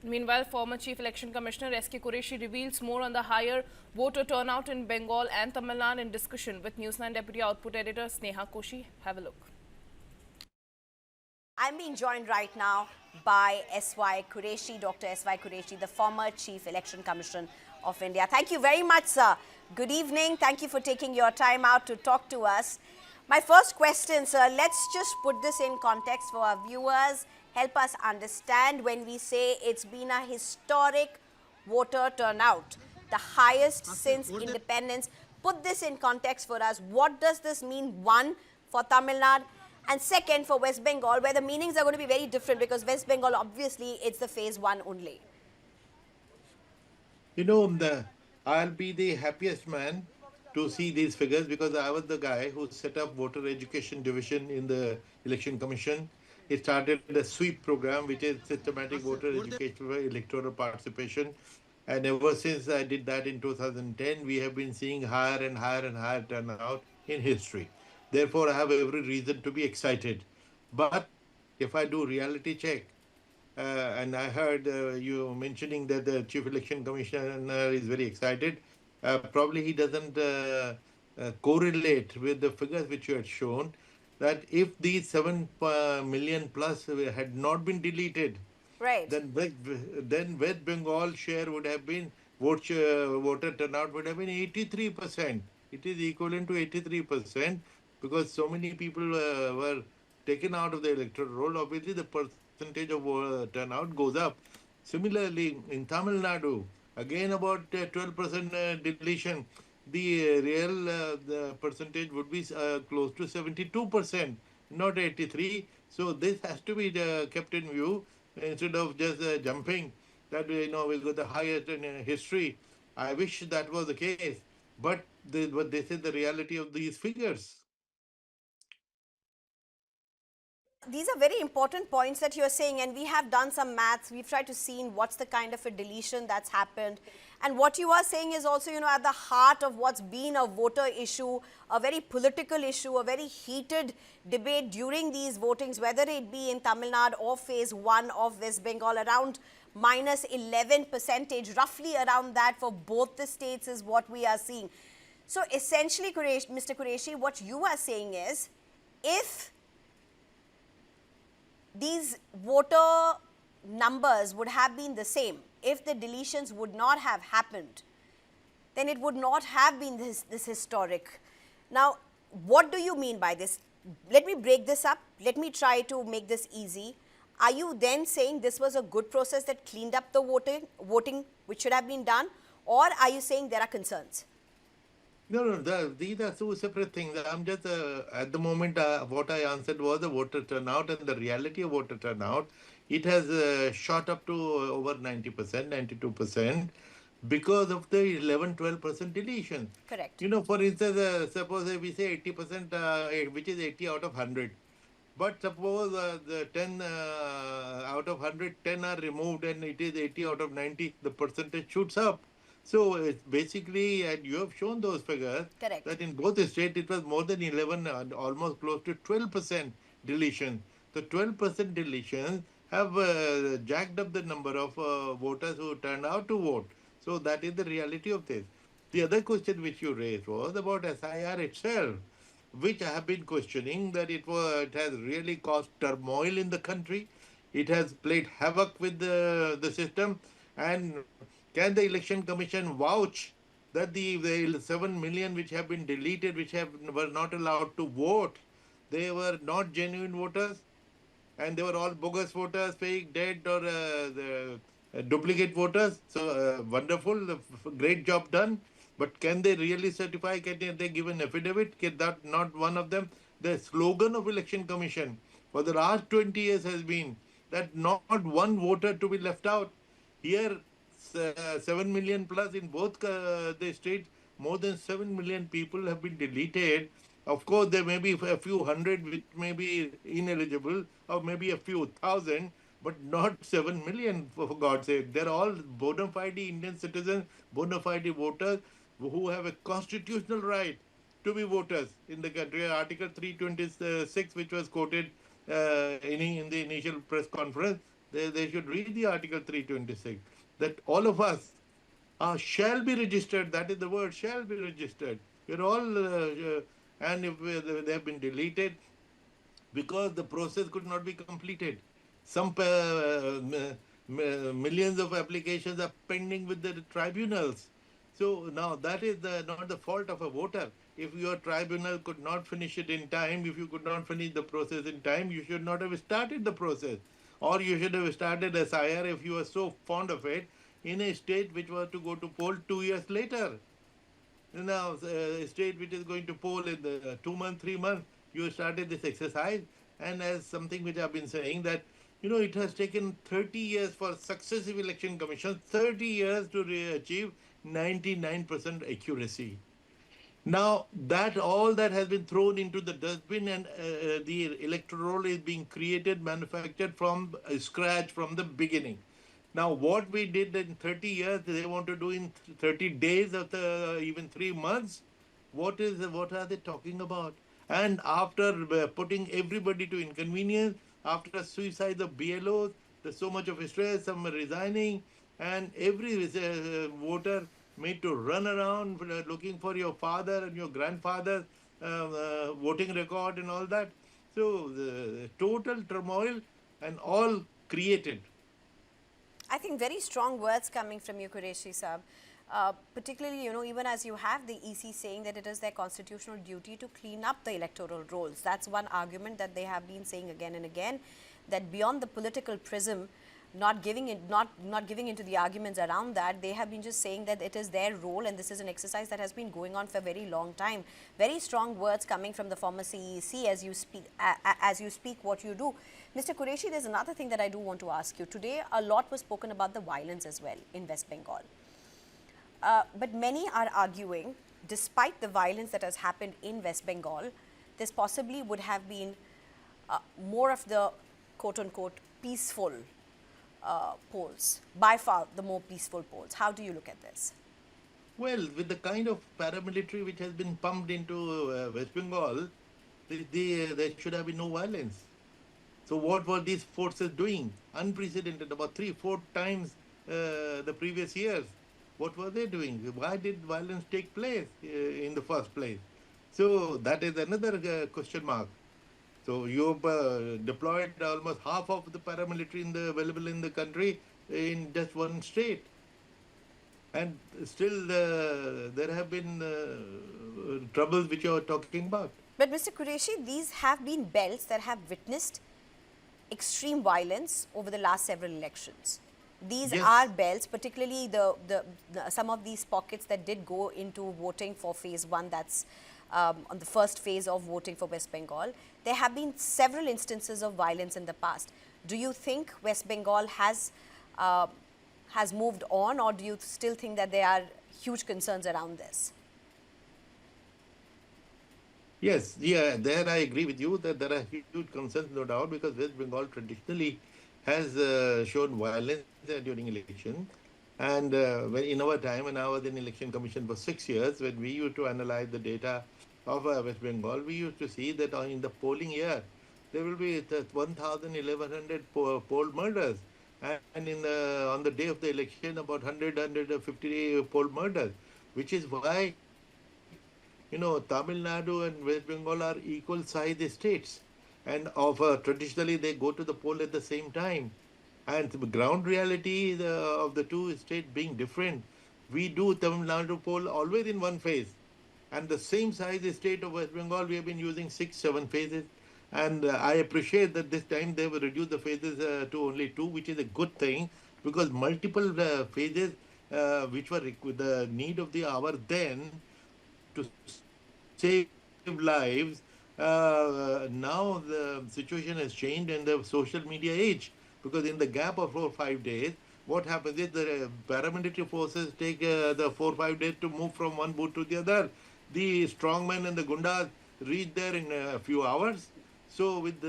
Meanwhile, former Chief Election Commissioner Quraishi reveals more on the higher voter turnout in Bengal and Tamil Nadu in discussion with News9 Deputy Output Editor Sneha. Koshy. Have a look. I'm being joined right now by S.Y. Quraishi, Dr. S.Y. Quraishi, the former Chief Election Commissioner of India. Thank you very much, sir. Good evening. Thank you for taking your time out to talk to us. My first question, sir, let's just put this in context for our viewers. Help us understand when we say it's been a historic voter turnout, the highest since independence. Put this in context for us. What does this mean, one, for Tamil Nadu, and second, for West Bengal, where the meanings are going to be very different because West Bengal, obviously, it's the phase one only. You know, I'll be the happiest man to see these figures because I was the guy who set up voter education division in the election commission. It started a sweep program, which is systematic voter education for electoral participation. And ever since I did that in 2010, we have been seeing higher and higher and higher turnout in history. Therefore, I have every reason to be excited. But if I do reality check, and I heard you mentioning that the Chief Election Commissioner is very excited. Probably he doesn't correlate with the figures which you had shown, that if these 7 million plus had not been deleted, Right. then West Bengal share would have been, voter turnout would have been 83%. It is equivalent to 83% because so many people were taken out of the electoral roll. Obviously, the percentage of turnout goes up. Similarly, in Tamil Nadu, again about 12% deletion, the real the percentage would be close to 72%, not 83. So this has to be kept in view instead of just jumping that we got the highest in history. I wish that was the case, but this is the reality of these figures. These are very important points that you're saying, and we have done some maths. We've tried to see what's the kind of a deletion that's happened. And what you are saying is also, at the heart of what's been a voter issue, a very political issue, a very heated debate during these votings, whether it be in Tamil Nadu or phase one of West Bengal, around minus 11%, roughly around that for both the states is what we are seeing. So essentially, Mr. Quraishi, what you are saying is, if these voter numbers would have been the same, if the deletions would not have happened, then it would not have been this historic. Now, what do you mean by this? Let me break this up. Let me try to make this easy. Are you then saying this was a good process that cleaned up the voting which should have been done? Or are you saying there are concerns? No, these are two separate things. I'm just, at the moment, what I answered was the voter turnout and the reality of voter turnout. It has shot up to over 90%, 92% because of the 11, 12% deletion. Correct. For instance, suppose we say 80%, which is 80 out of 100. But suppose the 10 out of 100, 10 are removed and it is 80 out of 90, the percentage shoots up. So it's basically, and you have shown those figures, Correct. that in both the states it was more than 11 and almost close to 12% deletion. The 12% deletions have jacked up the number of voters who turned out to vote. So that is the reality of this. The other question which you raised was about SIR itself, which I have been questioning, that it has really caused turmoil in the country. It has played havoc with the system. And can the election commission vouch that the 7 million which have been deleted, which were not allowed to vote, they were not genuine voters, and they were all bogus voters, fake, dead, or duplicate voters? So wonderful, great job done. But can they really certify? Can they give an affidavit? Can that not one of them? The slogan of election commission for the last 20 years has been that not one voter to be left out. Here, 7 million plus in both the states, more than 7 million people have been deleted. Of course, there may be a few hundred which may be ineligible, or maybe a few thousand, but not 7 million, for God's sake. They're all bona fide Indian citizens, bona fide voters who have a constitutional right to be voters in the country. Article 326, which was quoted in the initial press conference, They should read the Article 326, that all of us shall be registered. That is the word, shall be registered. We're all, and if they have been deleted because the process could not be completed. Some millions of applications are pending with the tribunals. So now that is not the fault of a voter. If your tribunal could not finish it in time, if you could not finish the process in time, you should not have started the process. Or you should have started SIR if you were so fond of it in a state which was to go to poll 2 years later. Now, a state which is going to poll in the 2 months, 3 months, you started this exercise. And as something which I've been saying, that it has taken 30 years for successive election commissions, 30 years to achieve 99% accuracy. Now that all that has been thrown into the dustbin, and the electoral is being created, manufactured from scratch from the beginning. Now what we did in 30 years, they want to do in 30 days or even 3 months. What are they talking about? And after putting everybody to inconvenience, after suicide of BLOs, there's so much of stress, some are resigning, and every voter made to run around looking for your father and your grandfather voting record and all that. So the total turmoil and all created. I think very strong words coming from you, Quraishi Saab. Particularly, even as you have the EC saying that it is their constitutional duty to clean up the electoral rolls. That's one argument that they have been saying again and again, that beyond the political prism, not giving into the arguments around that, they have been just saying that it is their role, and this is an exercise that has been going on for a very long time. Very strong words coming from the former CEC as you speak what you do. Mr. Quraishi, there's another thing that I do want to ask you. Today, a lot was spoken about the violence as well in West Bengal. But many are arguing, despite the violence that has happened in West Bengal, this possibly would have been more of the quote-unquote peaceful polls, by far the more peaceful polls. How do you look at this? Well, with the kind of paramilitary which has been pumped into West Bengal, there should have been no violence. So what were these forces doing? Unprecedented, about 3-4 times the previous years. What were they doing? Why did violence take place in the first place? So that is another question mark. So you've deployed almost half of the paramilitary available in the country in just one state. And still there have been troubles which you are talking about. But Mr. Quraishi, these have been belts that have witnessed extreme violence over the last several elections. These are belts, particularly some of these pockets that did go into voting for phase 1, that's on the first phase of voting for West Bengal. There have been several instances of violence in the past. Do you think West Bengal has moved on, or do you still think that there are huge concerns around this? Yes, yeah, there I agree with you that there are huge concerns, no doubt, because West Bengal traditionally has shown violence during election. And when in our time, when I was in election commission for 6 years, when we used to analyze the data of West Bengal, we used to see that in the polling year, there will be 1,000, 1,100 poll murders. And on the day of the election, about 100, 150 poll murders, which is why, Tamil Nadu and West Bengal are equal size states. And traditionally, they go to the poll at the same time. And the ground reality of the two states being different, we do Tamil Nadu poll always in one phase. And the same size state of West Bengal, we have been using 6-7 phases. And I appreciate that this time they have reduced the phases to only 2, which is a good thing, because multiple phases, which were the need of the hour then to save lives, now the situation has changed in the social media age. Because in the gap of 4 or 5 days, what happens is the paramilitary forces take the 4 or 5 days to move from one booth to the other. The strongmen and the gundas reach there in a few hours. So with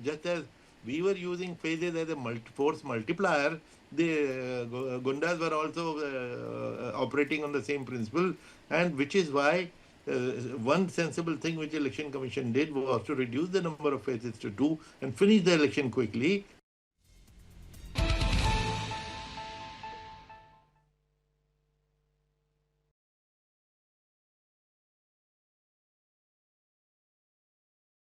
just as we were using phases as a force multiplier, the gundas were also operating on the same principle, and which is why one sensible thing which the election commission did was to reduce the number of phases to 2 and finish the election quickly,